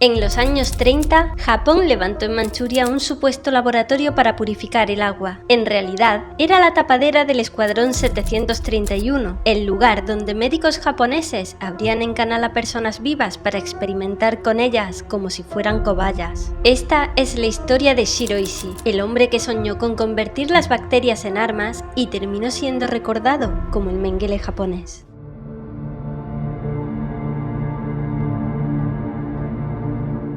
En los años 30, Japón levantó en Manchuria un supuesto laboratorio para purificar el agua. En realidad, era la tapadera del Escuadrón 731, el lugar donde médicos japoneses abrían en canal a personas vivas para experimentar con ellas como si fueran cobayas. Esta es la historia de Shiro Ishii, el hombre que soñó con convertir las bacterias en armas y terminó siendo recordado como el Mengele japonés.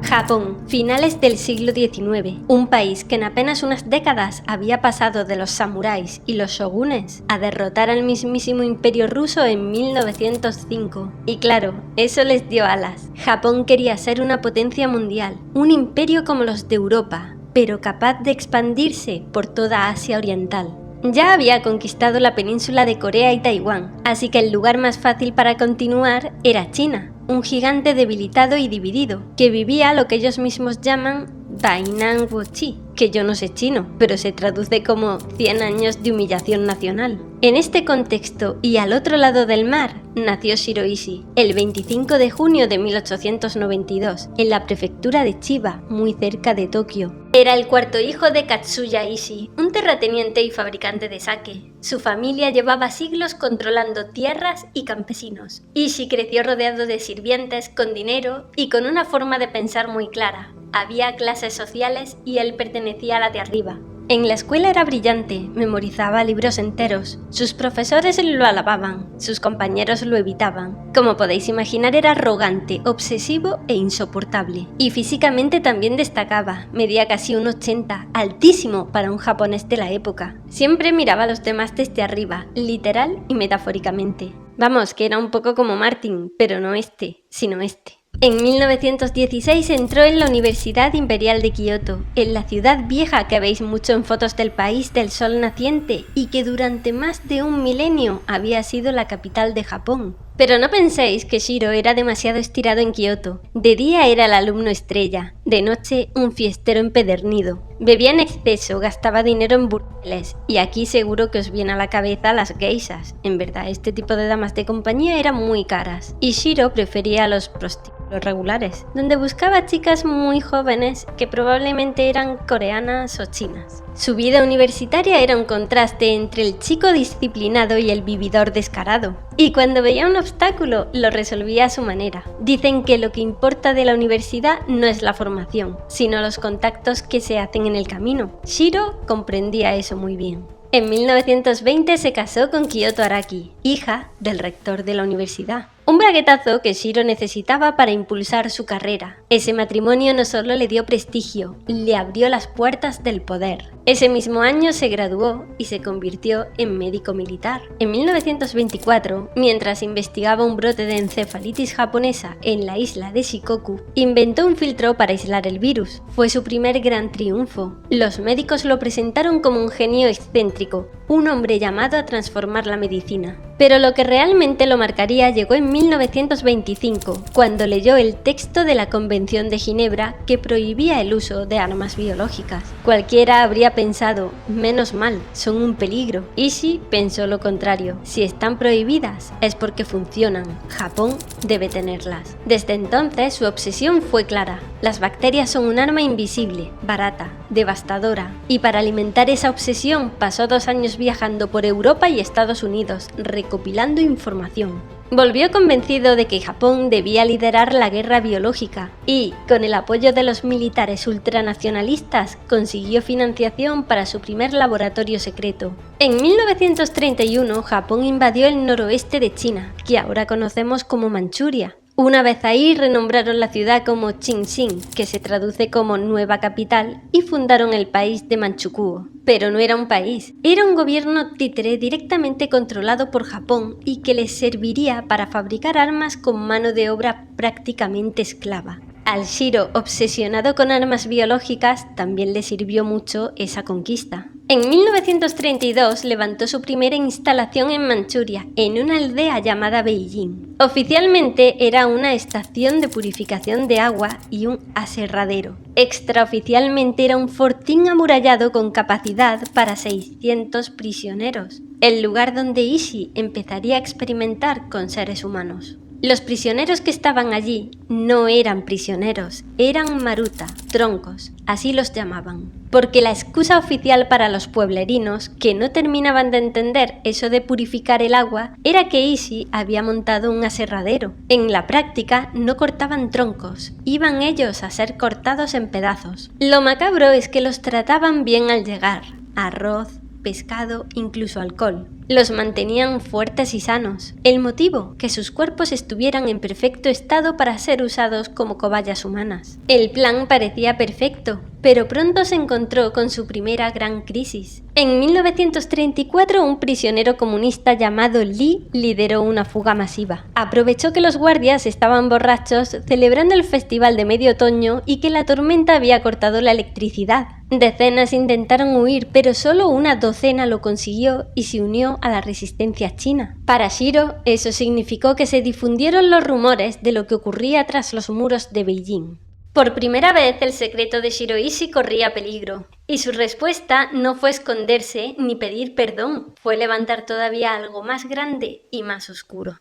Japón, finales del siglo XIX, un país que en apenas unas décadas había pasado de los samuráis y los shogunes a derrotar al mismísimo Imperio ruso en 1905. Y claro, eso les dio alas. Japón quería ser una potencia mundial, un imperio como los de Europa, pero capaz de expandirse por toda Asia Oriental. Ya había conquistado la península de Corea y Taiwán, así que el lugar más fácil para continuar era China, un gigante debilitado y dividido, que vivía lo que ellos mismos llaman Bainan Wuchi, que yo no sé chino, pero se traduce como 100 años de humillación nacional. En este contexto y al otro lado del mar, nació Shiro Ishii, el 25 de junio de 1892, en la prefectura de Chiba, muy cerca de Tokio. Era el cuarto hijo de Katsuya Ishii, un terrateniente y fabricante de sake. Su familia llevaba siglos controlando tierras y campesinos. Ishii creció rodeado de sirvientes, con dinero y con una forma de pensar muy clara. Había clases sociales y él pertenecía a la de arriba. En la escuela era brillante, memorizaba libros enteros, sus profesores lo alababan, sus compañeros lo evitaban. Como podéis imaginar, era arrogante, obsesivo e insoportable. Y físicamente también destacaba, medía casi 1,80, altísimo para un japonés de la época. Siempre miraba a los demás desde arriba, literal y metafóricamente. Vamos, que era un poco como Martin, pero no este, sino este. En 1916 entró en la Universidad Imperial de Kioto, en la ciudad vieja que veis mucho en fotos del país del sol naciente y que durante más de un milenio había sido la capital de Japón. Pero no penséis que Shiro era demasiado estirado en Kioto. De día era el alumno estrella, de noche un fiestero empedernido. Bebía en exceso, gastaba dinero en burdeles, y aquí seguro que os viene a la cabeza las geishas. En verdad, este tipo de damas de compañía eran muy caras, y Shiro prefería a los prostíbulos regulares, donde buscaba chicas muy jóvenes que probablemente eran coreanas o chinas. Su vida universitaria era un contraste entre el chico disciplinado y el vividor descarado, y cuando veía un obstáculo lo resolvía a su manera. Dicen que lo que importa de la universidad no es la formación, sino los contactos que se hacen en el camino. Shiro comprendía eso muy bien. En 1920 se casó con Kyoto Araki, hija del rector de la universidad. Un braguetazo que Shiro necesitaba para impulsar su carrera. Ese matrimonio no solo le dio prestigio, le abrió las puertas del poder. Ese mismo año se graduó y se convirtió en médico militar. En 1924, mientras investigaba un brote de encefalitis japonesa en la isla de Shikoku, inventó un filtro para aislar el virus. Fue su primer gran triunfo. Los médicos lo presentaron como un genio excéntrico, un hombre llamado a transformar la medicina. Pero lo que realmente lo marcaría llegó en 1925, cuando leyó el texto de la Convención de Ginebra que prohibía el uso de armas biológicas. Cualquiera habría pensado, menos mal, son un peligro. Ishii pensó lo contrario, si están prohibidas es porque funcionan, Japón debe tenerlas. Desde entonces su obsesión fue clara, las bacterias son un arma invisible, barata, devastadora, y para alimentar esa obsesión pasó 2 años viajando por Europa y Estados Unidos, recopilando información. Volvió convencido de que Japón debía liderar la guerra biológica y, con el apoyo de los militares ultranacionalistas, consiguió financiación para su primer laboratorio secreto. En 1931, Japón invadió el noroeste de China, que ahora conocemos como Manchuria. Una vez ahí renombraron la ciudad como Qingxin, que se traduce como Nueva Capital, y fundaron el país de Manchukuo. Pero no era un país, era un gobierno títere directamente controlado por Japón y que les serviría para fabricar armas con mano de obra prácticamente esclava. Al Shiro, obsesionado con armas biológicas, también le sirvió mucho esa conquista. En 1932 levantó su primera instalación en Manchuria, en una aldea llamada Beijing. Oficialmente era una estación de purificación de agua y un aserradero. Extraoficialmente era un fortín amurallado con capacidad para 600 prisioneros, el lugar donde Ishii empezaría a experimentar con seres humanos. Los prisioneros que estaban allí no eran prisioneros, eran maruta, troncos, así los llamaban. Porque la excusa oficial para los pueblerinos, que no terminaban de entender eso de purificar el agua, era que Easy había montado un aserradero. En la práctica no cortaban troncos, iban ellos a ser cortados en pedazos. Lo macabro es que los trataban bien al llegar, arroz, pescado, incluso alcohol. Los mantenían fuertes y sanos. El motivo, que sus cuerpos estuvieran en perfecto estado para ser usados como cobayas humanas. El plan parecía perfecto, pero pronto se encontró con su primera gran crisis. En 1934, un prisionero comunista llamado Lee lideró una fuga masiva. Aprovechó que los guardias estaban borrachos celebrando el festival de medio otoño y que la tormenta había cortado la electricidad. Decenas intentaron huir, pero solo una docena lo consiguió y se unió a la resistencia china. Para Shiro, eso significó que se difundieron los rumores de lo que ocurría tras los muros de Beijing. Por primera vez el secreto de Shiroishi corría peligro, y su respuesta no fue esconderse ni pedir perdón, fue levantar todavía algo más grande y más oscuro.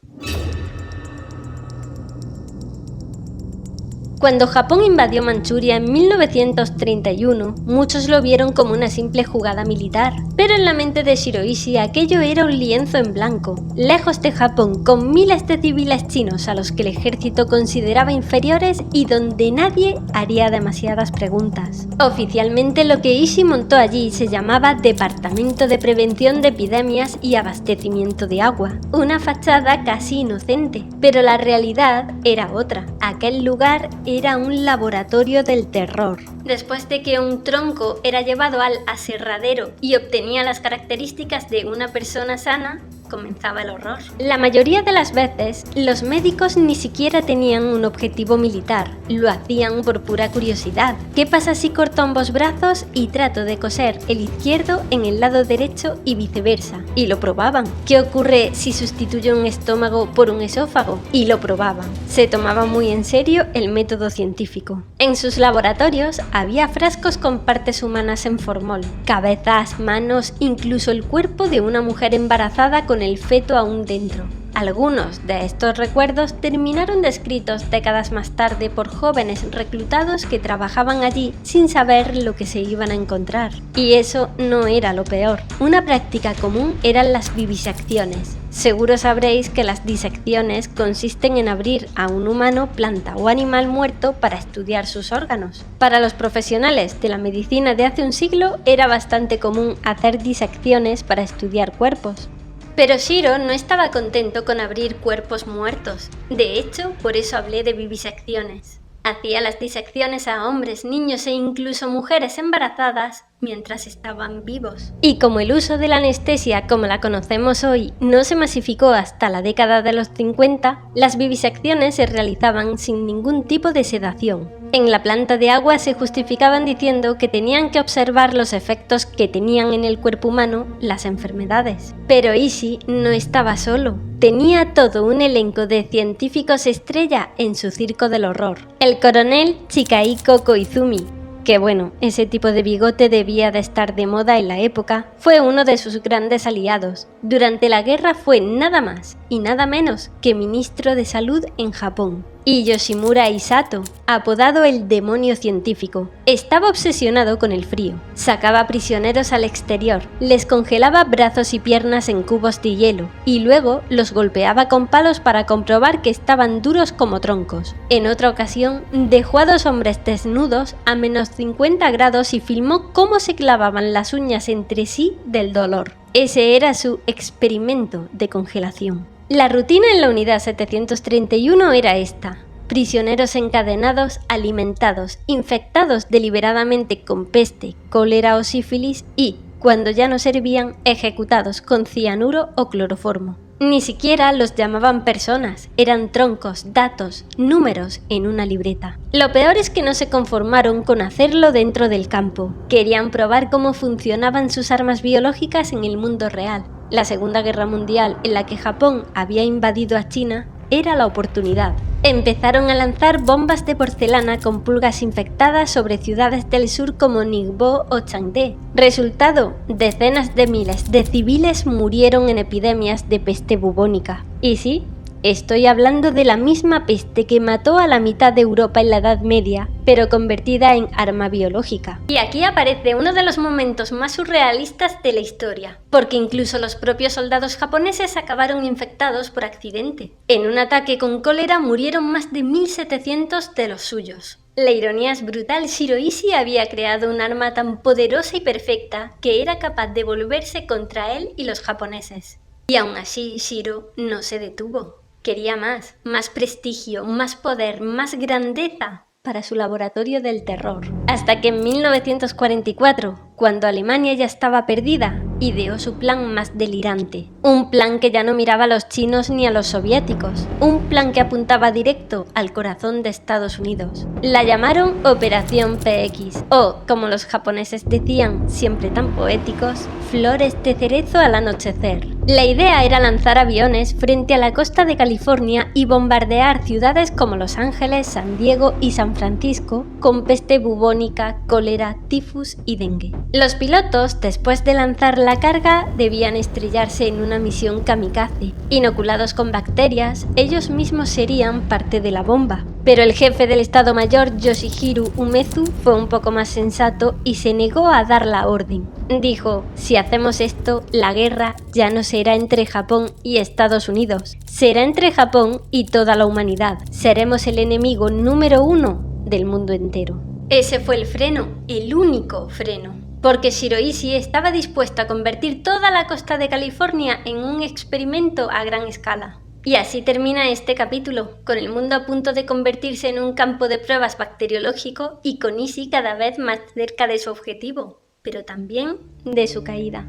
Cuando Japón invadió Manchuria en 1931, muchos lo vieron como una simple jugada militar, pero en la mente de Shiroishi aquello era un lienzo en blanco. Lejos de Japón, con miles de civiles chinos a los que el ejército consideraba inferiores y donde nadie haría demasiadas preguntas. Oficialmente lo que Ishii montó allí se llamaba Departamento de Prevención de Epidemias y Abastecimiento de Agua, una fachada casi inocente, pero la realidad era otra. Aquel lugar era un laboratorio del terror. Después de que un tronco era llevado al aserradero y obtenía las características de una persona sana, comenzaba el horror. La mayoría de las veces, los médicos ni siquiera tenían un objetivo militar, lo hacían por pura curiosidad. ¿Qué pasa si corto ambos brazos y trato de coser el izquierdo en el lado derecho y viceversa? Y lo probaban. ¿Qué ocurre si sustituyo un estómago por un esófago? Y lo probaban. Se tomaba muy en serio el método científico. En sus laboratorios había frascos con partes humanas en formol, cabezas, manos, incluso el cuerpo de una mujer embarazada con el feto aún dentro. Algunos de estos recuerdos terminaron descritos décadas más tarde por jóvenes reclutados que trabajaban allí sin saber lo que se iban a encontrar. Y eso no era lo peor. Una práctica común eran las vivisecciones. Seguro sabréis que las disecciones consisten en abrir a un humano, planta o animal muerto para estudiar sus órganos. Para los profesionales de la medicina de hace un siglo era bastante común hacer disecciones para estudiar cuerpos. Pero Shiro no estaba contento con abrir cuerpos muertos. De hecho, por eso hablé de vivisecciones. Hacía las disecciones a hombres, niños e incluso mujeres embarazadas mientras estaban vivos. Y como el uso de la anestesia como la conocemos hoy no se masificó hasta la década de los 50, las vivisecciones se realizaban sin ningún tipo de sedación. En la planta de agua se justificaban diciendo que tenían que observar los efectos que tenían en el cuerpo humano las enfermedades. Pero Ishii no estaba solo. Tenía todo un elenco de científicos estrella en su circo del horror. El coronel Chikahiko Koizumi, que bueno, ese tipo de bigote debía de estar de moda en la época, fue uno de sus grandes aliados. Durante la guerra fue nada más y nada menos que ministro de salud en Japón. Y Yoshimura Isato, apodado el demonio científico, estaba obsesionado con el frío. Sacaba prisioneros al exterior, les congelaba brazos y piernas en cubos de hielo y luego los golpeaba con palos para comprobar que estaban duros como troncos. En otra ocasión, dejó a 2 hombres desnudos a menos 50 grados y filmó cómo se clavaban las uñas entre sí del dolor. Ese era su experimento de congelación. La rutina en la unidad 731 era esta: prisioneros encadenados, alimentados, infectados deliberadamente con peste, cólera o sífilis y, cuando ya no servían, ejecutados con cianuro o cloroformo. Ni siquiera los llamaban personas, eran troncos, datos, números en una libreta. Lo peor es que no se conformaron con hacerlo dentro del campo. Querían probar cómo funcionaban sus armas biológicas en el mundo real. La Segunda Guerra Mundial, en la que Japón había invadido a China, era la oportunidad. Empezaron a lanzar bombas de porcelana con pulgas infectadas sobre ciudades del sur como Ningbo o Changde. Resultado, decenas de miles de civiles murieron en epidemias de peste bubónica. Y sí, Estoy hablando de la misma peste que mató a la mitad de Europa en la Edad Media, pero convertida en arma biológica. Y aquí aparece uno de los momentos más surrealistas de la historia, porque incluso los propios soldados japoneses acabaron infectados por accidente. En un ataque con cólera murieron más de 1700 de los suyos. La ironía es brutal. Shiroishi había creado un arma tan poderosa y perfecta que era capaz de volverse contra él y los japoneses. Y aún así, Shiro no se detuvo. Quería más prestigio, más poder, más grandeza para su laboratorio del terror. Hasta que en 1944, cuando Alemania ya estaba perdida, ideó su plan más delirante. Un plan que ya no miraba a los chinos ni a los soviéticos. Un plan que apuntaba directo al corazón de Estados Unidos. La llamaron Operación PX, o, como los japoneses decían, siempre tan poéticos, flores de cerezo al anochecer. La idea era lanzar aviones frente a la costa de California y bombardear ciudades como Los Ángeles, San Diego y San Francisco con peste bubónica, cólera, tifus y dengue. Los pilotos, después de lanzar la carga, debían estrellarse en una misión kamikaze. Inoculados con bacterias, ellos mismos serían parte de la bomba. Pero el jefe del Estado Mayor, Yoshihiro Umezu, fue un poco más sensato y se negó a dar la orden. Dijo: si hacemos esto, la guerra ya no será entre Japón y Estados Unidos, será entre Japón y toda la humanidad. Seremos el enemigo número 1 del mundo entero. Ese fue el freno, el único freno. Porque Shiroishi estaba dispuesto a convertir toda la costa de California en un experimento a gran escala. Y así termina este capítulo, con el mundo a punto de convertirse en un campo de pruebas bacteriológico y con Ishii cada vez más cerca de su objetivo, pero también de su caída.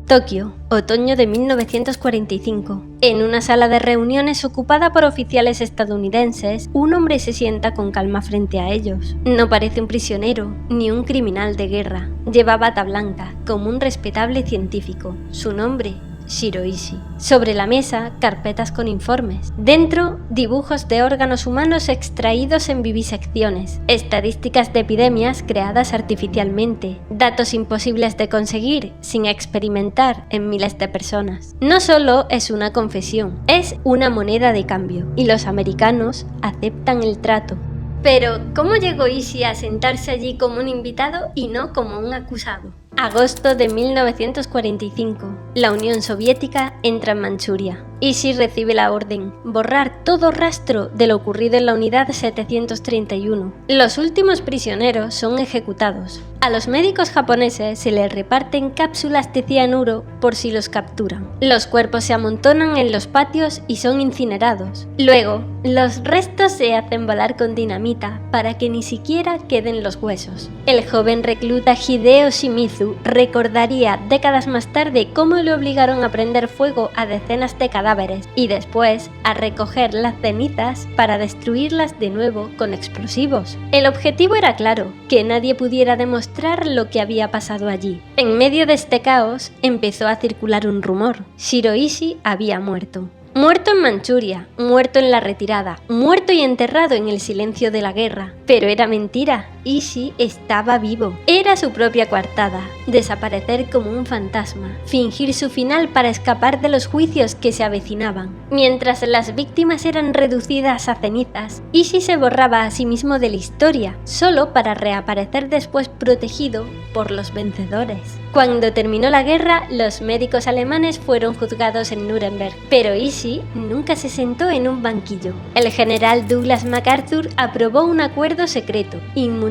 Tokio, otoño de 1945. En una sala de reuniones ocupada por oficiales estadounidenses, un hombre se sienta con calma frente a ellos. No parece un prisionero, ni un criminal de guerra. Lleva bata blanca, como un respetable científico. Su nombre: Shiroishi. Sobre la mesa, carpetas con informes. Dentro, dibujos de órganos humanos extraídos en vivisecciones, estadísticas de epidemias creadas artificialmente, datos imposibles de conseguir sin experimentar en miles de personas. No solo es una confesión, es una moneda de cambio, y los americanos aceptan el trato. Pero, ¿cómo llegó Ishii a sentarse allí como un invitado y no como un acusado? Agosto de 1945. La Unión Soviética entra en Manchuria. Ishii recibe la orden: borrar todo rastro de lo ocurrido en la unidad 731. Los últimos prisioneros son ejecutados. A los médicos japoneses se les reparten cápsulas de cianuro por si los capturan. Los cuerpos se amontonan en los patios y son incinerados. Luego, los restos se hacen volar con dinamita para que ni siquiera queden los huesos. El joven recluta Hideo Shimizu recordaría décadas más tarde cómo le obligaron a prender fuego a decenas de cadáveres y después a recoger las cenizas para destruirlas de nuevo con explosivos. El objetivo era claro: que nadie pudiera demostrar lo que había pasado allí. En medio de este caos empezó a circular un rumor: Shiroishi había muerto. Muerto en Manchuria, muerto en la retirada, muerto y enterrado en el silencio de la guerra. Pero era mentira. Ishii estaba vivo. Era su propia coartada: desaparecer como un fantasma, fingir su final para escapar de los juicios que se avecinaban. Mientras las víctimas eran reducidas a cenizas, Ishii se borraba a sí mismo de la historia, solo para reaparecer después protegido por los vencedores. Cuando terminó la guerra, los médicos alemanes fueron juzgados en Nuremberg, pero Ishii nunca se sentó en un banquillo. El general Douglas MacArthur aprobó un acuerdo secreto: inmunidad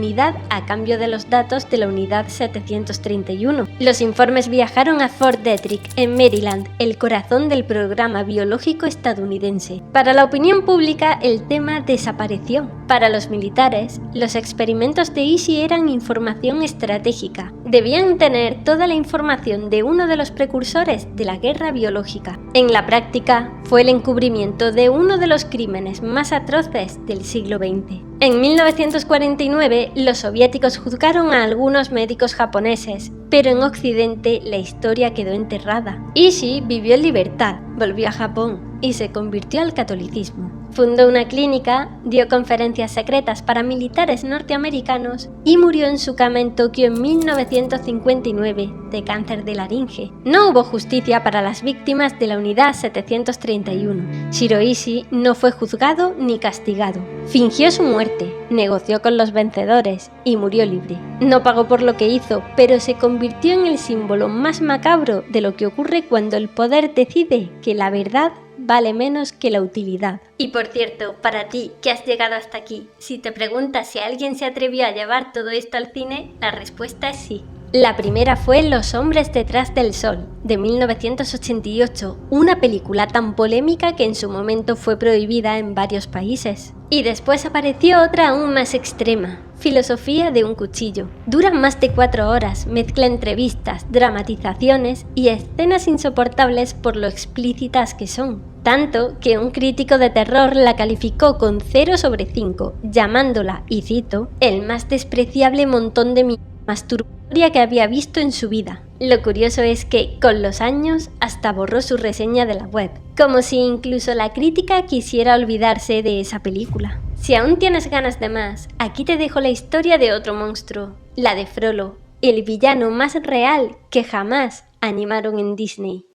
a cambio de los datos de la unidad 731. Los informes viajaron a Fort Detrick, en Maryland, el corazón del programa biológico estadounidense. Para la opinión pública, el tema desapareció. Para los militares, los experimentos de Ishii eran información estratégica. Debían tener toda la información de uno de los precursores de la guerra biológica. En la práctica, fue el encubrimiento de uno de los crímenes más atroces del siglo XX. En 1949, los soviéticos juzgaron a algunos médicos japoneses, pero en Occidente la historia quedó enterrada. Ishii vivió en libertad, volvió a Japón, y se convirtió al catolicismo. Fundó una clínica, dio conferencias secretas para militares norteamericanos y murió en su cama en Tokio en 1959 de cáncer de laringe. No hubo justicia para las víctimas de la unidad 731. Shiroishi no fue juzgado ni castigado. Fingió su muerte, negoció con los vencedores y murió libre. No pagó por lo que hizo, pero se convirtió en el símbolo más macabro de lo que ocurre cuando el poder decide que la verdad vale menos que la utilidad. Y por cierto, para ti que has llegado hasta aquí, si te preguntas si alguien se atrevió a llevar todo esto al cine, la respuesta es sí. La primera fue Los hombres detrás del sol, de 1988, una película tan polémica que en su momento fue prohibida en varios países. Y después apareció otra aún más extrema, Filosofía de un cuchillo. Dura más de 4 horas, mezcla entrevistas, dramatizaciones y escenas insoportables por lo explícitas que son. Tanto que un crítico de terror la calificó con 0 sobre 5, llamándola, y cito, el más despreciable montón de masturbatoria que había visto en su vida. Lo curioso es que, con los años, hasta borró su reseña de la web, como si incluso la crítica quisiera olvidarse de esa película. Si aún tienes ganas de más, aquí te dejo la historia de otro monstruo, la de Frollo, el villano más real que jamás animaron en Disney.